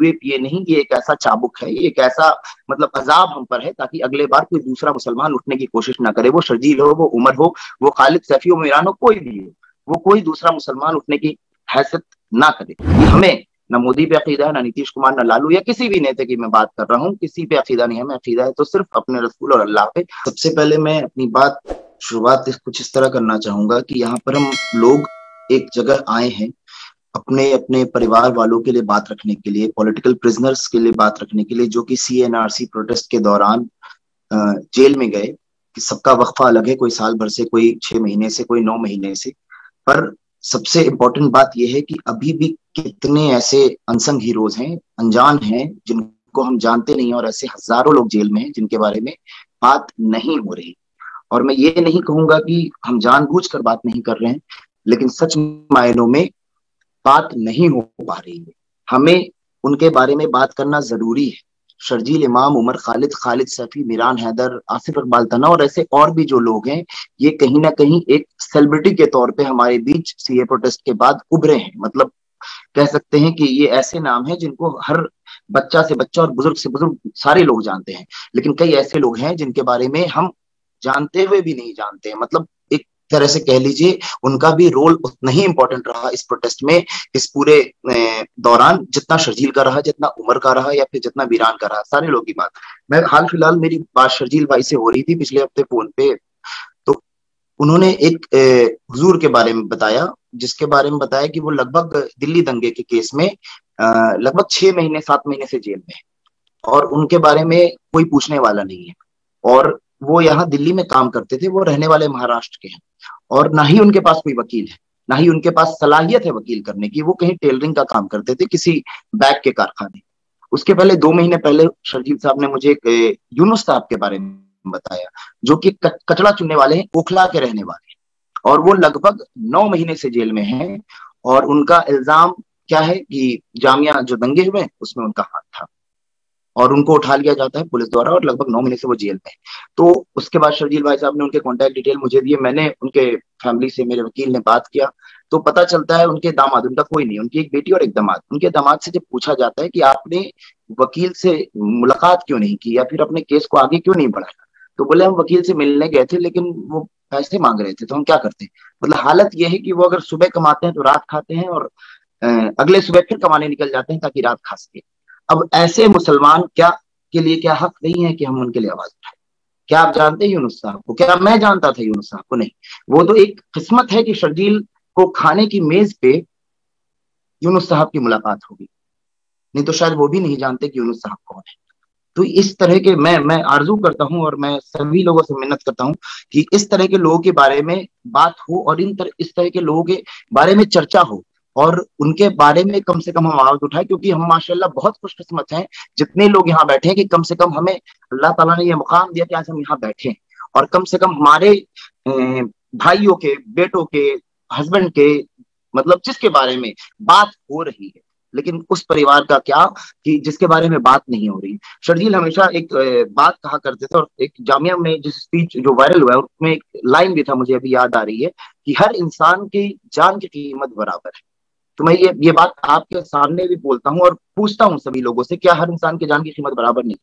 Rape ये नहीं, ये एक ऐसा चाबुक है, ये एक ऐसा मतलब अजाब हम पर है, ताकि अगले बार कोई दूसरा मुसलमान उठने की कोशिश ना करे। वो शर्जील हो, वो उमर हो, वो खालिद सैफी हो, मीरान हो, कोई भी हो, वो कोई दूसरा मुसलमान उठने की हैसियत ना करे। ये हमें ना मोदी पे अकीदा है, ना नीतीश कुमार, ना लालू या किसी भी नेता की मैं बात कर रहा हूँ, किसी पे अकीदा नहीं है। हमें अकीदा है तो सिर्फ अपने रसूल और अल्लाह पे। सबसे पहले मैं अपनी बात शुरुआत कुछ इस तरह करना चाहूंगा कि यहाँ पर हम लोग एक जगह आए हैं अपने अपने परिवार वालों के लिए बात रखने के लिए, पॉलिटिकल प्रिजनर्स के लिए बात रखने के लिए, जो कि CNRC प्रोटेस्ट के दौरान जेल में गए। कि सबका वक्फा अलग है, कोई साल भर से, कोई 6 महीने से, कोई 9 महीने से। पर सबसे इम्पोर्टेंट बात यह है कि अभी भी कितने ऐसे अनसंग हीरोज हैं, अनजान हैं, जिनको हम जानते नहीं, और ऐसे हजारों लोग जेल में हैं जिनके बारे में बात नहीं हो रही। और मैं ये नहीं कहूंगा कि हम जानबूझकर बात नहीं कर रहे हैं, लेकिन सच मायनों में बात नहीं हो पा रही है। हमें उनके बारे में बात करना जरूरी है। शर्जील इमाम, उमर खालिद, खालिद सैफी, मीरान हैदर, आसिफ इकबाल तना और ऐसे और भी जो लोग हैं, ये कहीं ना कहीं एक सेलिब्रिटी के तौर पे हमारे बीच सीए प्रोटेस्ट के बाद उभरे हैं। मतलब कह सकते हैं कि ये ऐसे नाम हैं जिनको हर बच्चा से बच्चा और बुजुर्ग से बुजुर्ग सारे लोग जानते हैं। लेकिन कई ऐसे लोग हैं जिनके बारे में हम जानते हुए भी नहीं जानते हैं। मतलब एक तरह से कह लीजिए उनका भी रोल उतना ही इंपॉर्टेंट रहा इस प्रोटेस्ट में, इस पूरे दौरान, जितना शर्जील का रहा, जितना उमर का रहा, या फिर जितना वीरान का रहा। सारे लोग की बात, मैं हाल फिलहाल मेरी बात शर्जील भाई से हो रही थी पिछले हफ्ते फोन पे, तो उन्होंने एक हुजूर के बारे में बताया, जिसके बारे में बताया कि वो लगभग दिल्ली दंगे के केस में लगभग 6 महीने 7 महीने से जेल में है, और उनके बारे में कोई पूछने वाला नहीं है। और वो यहाँ दिल्ली में काम करते थे, वो रहने वाले महाराष्ट्र के हैं, और ना ही उनके पास कोई वकील है, ना ही उनके पास सलाहियत है वकील करने की। वो कहीं टेलरिंग का काम करते थे किसी बैग के कारखाने। उसके पहले 2 महीने पहले शर्जील साहब ने मुझे एक यूनुस साहब के बारे में बताया, जो कि कचड़ा चुनने वाले हैं, ओखला के रहने वाले हैं, और वो लगभग 9 महीने से जेल में हैं। और उनका इल्जाम क्या है कि जामिया जो दंगे हुए उसमें उनका हाथ था, और उनको उठा लिया जाता है पुलिस द्वारा, और लगभग 9 महीने से वो जेल में है। तो उसके बाद शर्जील भाई साहब ने उनके कॉन्टैक्ट डिटेल मुझे दिए, मैंने उनके फैमिली से, मेरे वकील ने बात किया, तो पता चलता है उनके दामाद, उनका कोई नहीं, उनकी एक बेटी और एक दामाद। उनके दामाद से जब पूछा जाता है कि आपने वकील से मुलाकात क्यों नहीं की, या फिर अपने केस को आगे क्यों नहीं बढ़ाया, तो बोले हम वकील से मिलने गए थे, लेकिन वो पैसे मांग रहे थे, तो हम क्या करते। मतलब हालत यह है कि वो अगर सुबह कमाते हैं तो रात खाते हैं, और अगले सुबह फिर कमाने निकल जाते हैं ताकि रात खा सके। अब ऐसे मुसलमान के लिए क्या हक नहीं है कि हम उनके लिए आवाज उठाएं? क्या आप जानते हैं यूनुस साहब को? क्या मैं जानता था यूनुस साहब को? नहीं। वो तो एक किस्मत है कि शर्जील को खाने की मेज पे यूनुस साहब की मुलाकात होगी, नहीं तो शायद वो भी नहीं जानते कि यूनुस साहब कौन है। तो इस तरह के मैं आरजू करता हूं, और मैं सभी लोगों से मिन्नत करता हूं कि इस तरह के लोगों के बारे में बात हो, और इस तरह के लोगों के बारे में चर्चा हो, और उनके बारे में कम से कम हम आवाज उठाएं। क्योंकि हम माशाल्लाह बहुत खुशकिस्मत हैं, जितने लोग यहाँ बैठे हैं, कि कम से कम हमें अल्लाह ताला ने यह मुकाम दिया कि आज हम यहाँ बैठे हैं, और कम से कम हमारे भाइयों के, बेटों के, हस्बैंड के, मतलब जिसके बारे में बात हो रही है। लेकिन उस परिवार का क्या कि जिसके बारे में बात नहीं हो रही। शर्जील हमेशा एक बात कहा करते थे, और एक जामिया में जिस स्पीच जो वायरल हुआ है उसमें एक लाइन भी था, मुझे अभी याद आ रही है, कि हर इंसान की जान की कीमत बराबर है। तो मैं ये बात आपके सामने भी बोलता हूँ और पूछता हूँ सभी लोगों से, क्या हर इंसान की जान की कीमत बराबर नहीं?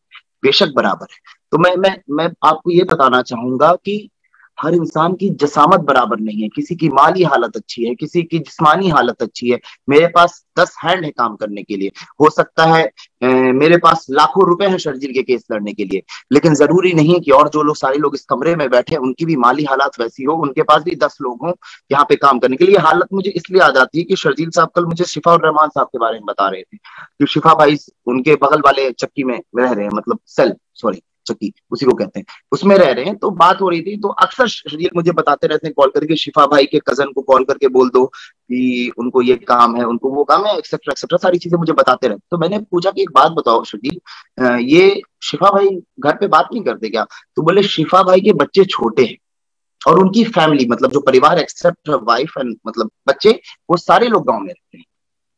बेशक बराबर है। तो मैं आपको ये बताना चाहूंगा कि हर इंसान की जसामत बराबर नहीं है। किसी की माली हालत अच्छी है, किसी की जिस्मानी हालत अच्छी है। मेरे पास 10 हैंड है काम करने के लिए, हो सकता है मेरे पास लाखों रुपए हैं शर्जील के केस लड़ने के लिए, लेकिन जरूरी नहीं कि और जो लोग, सारे लोग इस कमरे में बैठे, उनकी भी माली हालात वैसी हो, उनके पास भी 10 लोग हों यहाँ पे काम करने के लिए। हालत मुझे इसलिए आ जाती है कि शर्जील साहब कल मुझे शिफा और रहमान साहब के बारे में बता रहे थे कि शिफा भाई उनके बगल वाले चक्की में रह रहे हैं, मतलब सेल, सॉरी चक्की उसी को कहते हैं, उसमें रह रहे हैं। तो बात हो रही थी, तो अक्सर शर्जील मुझे बताते रहते हैं कॉल करके, शिफा भाई के कजन को कॉल करके बोल दो कि उनको ये काम है, उनको वो काम है, एक्सेट्रा एक्सेट्रा, सारी चीजें मुझे बताते रहते। तो मैंने पूछा कि एक बात बताओ शर्जील, ये शिफा भाई घर पे बात नहीं करते क्या? तो बोले शिफा भाई के बच्चे छोटे हैं, और उनकी फैमिली, मतलब जो परिवार एक्सेप्ट वाइफ एंड मतलब बच्चे, वो सारे लोग गाँव में रहते हैं।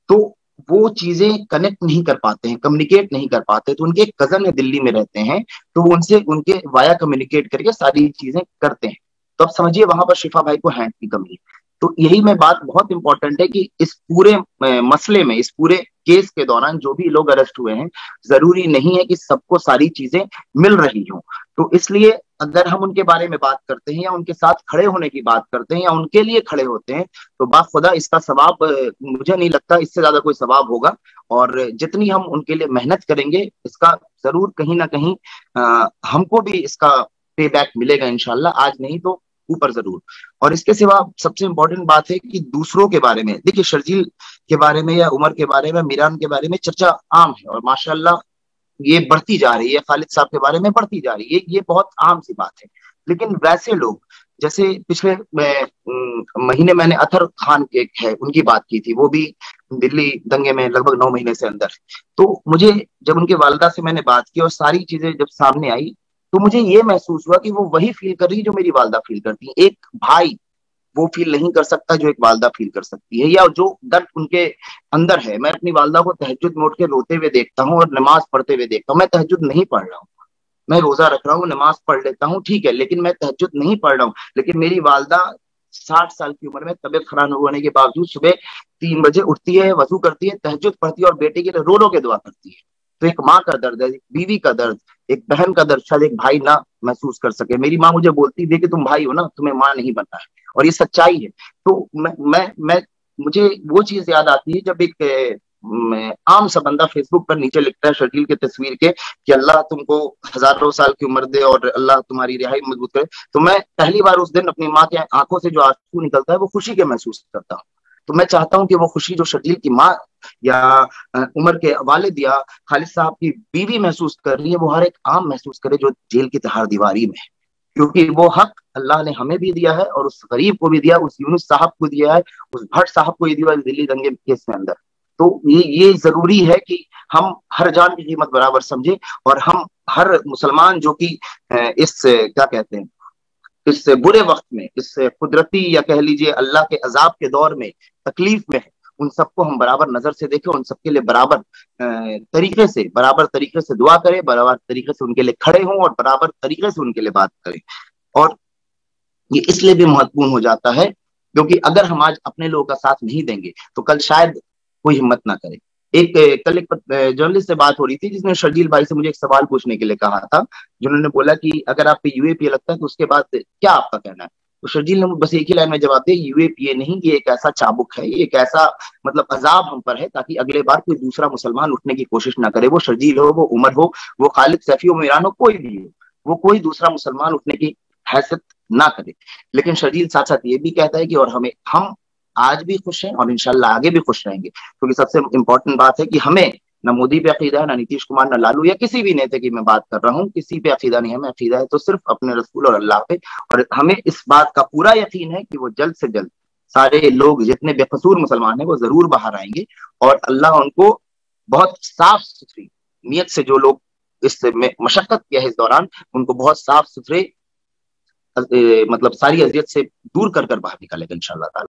तो वो चीजें कनेक्ट नहीं कर पाते हैं, कम्युनिकेट नहीं कर पाते। तो उनके एक कजन है दिल्ली में रहते हैं, तो उनसे उनके वाया कम्युनिकेट करके सारी चीजें करते हैं। तो अब समझिए वहां पर शिफा भाई को हैंड की कमी है। तो यही मैं बात बहुत इंपॉर्टेंट है कि इस पूरे मसले में, इस पूरे केस के दौरान जो भी लोग अरेस्ट हुए हैं, जरूरी नहीं है कि सबको सारी चीजें मिल रही हों। तो इसलिए अगर हम उनके बारे में बात करते हैं या उनके साथ खड़े होने की बात करते हैं या उनके लिए खड़े होते हैं, तो बाखुदा इसका सवाब मुझे नहीं लगता इससे ज्यादा कोई सवाब होगा। और जितनी हम उनके लिए मेहनत करेंगे, इसका जरूर कहीं ना कहीं हमको भी इसका पे बैक मिलेगा इंशाल्लाह, आज नहीं तो ऊपर जरूर। और इसके सिवा सबसे इंपॉर्टेंट बात है कि दूसरों के बारे में, देखिए शर्जील के बारे में या उमर के बारे में, मीरान के बारे में चर्चा आम है और माशाल्लाह ये बढ़ती जा रही है, खालिद साहब के बारे में बढ़ती जा रही है, ये बहुत आम सी बात है। लेकिन वैसे लोग, जैसे पिछले महीने मैंने अतर खान के है उनकी बात की थी, वो भी दिल्ली दंगे में लगभग 9 महीने से अंदर। तो मुझे जब उनके वालिदा से मैंने बात की और सारी चीजें जब सामने आई, तो मुझे ये महसूस हुआ कि वो वही फील कर रही है जो मेरी वालिदा फील करती है। एक भाई वो फील नहीं कर सकता जो एक वालिदा फील कर सकती है, या जो दर्द उनके अंदर है। मैं अपनी वालिदा को तहज्जुद में उठ के रोते हुए देखता हूँ और नमाज पढ़ते हुए देखता हूँ। मैं तहज्जुद नहीं पढ़ रहा हूँ, मैं रोजा रख रहा हूँ, नमाज पढ़ लेता हूँ, ठीक है, लेकिन मैं तहज्जुद नहीं पढ़ रहा हूँ। लेकिन मेरी वालिदा 60 साल की उम्र में तबियत खराब होने के बावजूद सुबह 3 बजे उठती है, वजू करती है, तहज्जुद पढ़ती है और बेटे के लिए रो रो के दुआ करती है। तो एक माँ का दर्द है, एक बीवी का दर्द, एक बहन का दर्द शायद एक भाई ना महसूस कर सके। मेरी माँ मुझे बोलती थी कि तुम भाई हो ना, तुम्हें माँ नहीं बनना है, और ये सच्चाई है। तो मैं मुझे वो चीज याद आती है जब एक आम सा बंदा फेसबुक पर नीचे लिखता है शर्जील की तस्वीर के कि अल्लाह तुमको हजारों साल की उम्र दे और अल्लाह तुम्हारी रिहाई मजबूत करे। तो मैं पहली बार उस दिन अपनी माँ के आंखों से जो आंसू निकलता है वो खुशी के महसूस करता हूँ। तो मैं चाहता हूँ कि वो खुशी जो शर्जील की माँ या उमर के वालिद या खालिद साहब की बीवी महसूस कर रही है, वो हर एक आम महसूस करे जो जेल की तहार दीवारी में है। क्योंकि वो हक अल्लाह ने हमें भी दिया है और उस गरीब को भी दिया, उस यूनुस साहब को दिया है, उस भट्ट साहब को ये दिया दिल्ली दंगे केस में अंदर। तो ये जरूरी है कि हम हर जान की कीमत बराबर समझे और हम हर मुसलमान जो कि इस क्या कहते हैं, इस बुरे वक्त में, इस कुदरती या कह लीजिए अल्लाह के अजाब के दौर में तकलीफ में है, उन सबको हम बराबर नजर से देखें, उन सबके लिए बराबर तरीके से दुआ करें, बराबर तरीके से उनके लिए खड़े हों और बराबर तरीके से उनके लिए बात करें। और ये इसलिए भी महत्वपूर्ण हो जाता है क्योंकि अगर हम आज अपने लोगों का साथ नहीं देंगे तो कल शायद कोई हिम्मत ना करे। कल एक जर्नलिस्ट से बात हो रही थी जिसने शर्जील भाई से मुझे एक सवाल पूछने के लिए कहा था, जिन्होंने बोला कि अगर आपको यूएपीए लगता है तो उसके बाद क्या आपका कहना है। तो शर्जील ने बस एक ही लाइन में जवाब दिया, यूएपीए नहीं, ये एक ऐसा चाबुक है, ये एक ऐसा मतलब अजाब हम पर है ताकि अगले बार कोई दूसरा मुसलमान उठने की कोशिश ना करे। वो शर्जील हो, वो उमर हो, वो खालिद सैफी हो, मीरान हो, कोई भी हो, वो कोई दूसरा मुसलमान उठने की हैसियत ना करे। लेकिन शर्जील साथ साथ ये भी कहता है कि और हम आज भी खुश हैं और इंशाल्लाह आगे भी खुश रहेंगे, क्योंकि सबसे इंपॉर्टेंट बात है कि हमें ना मोदी पे अकीदा है, ना नीतीश कुमार, ना लालू या किसी भी नेता की मैं बात कर रहा हूँ, किसी पे अकीदा नहीं है। हमें अकीदा है तो सिर्फ अपने रसूल और अल्लाह पे, और हमें इस बात का पूरा यकीन है कि वो जल्द से जल्द सारे लोग जितने बेकसूर मुसलमान हैं वो जरूर बाहर आएंगे और अल्लाह उनको बहुत साफ सुथरी नीयत से, जो लोग इस मशक्कत किया है इस दौरान, उनको बहुत साफ सुथरे मतलब सारी अजियत से दूर कर बाहर निकालेगा इंशाल्लाह ताला।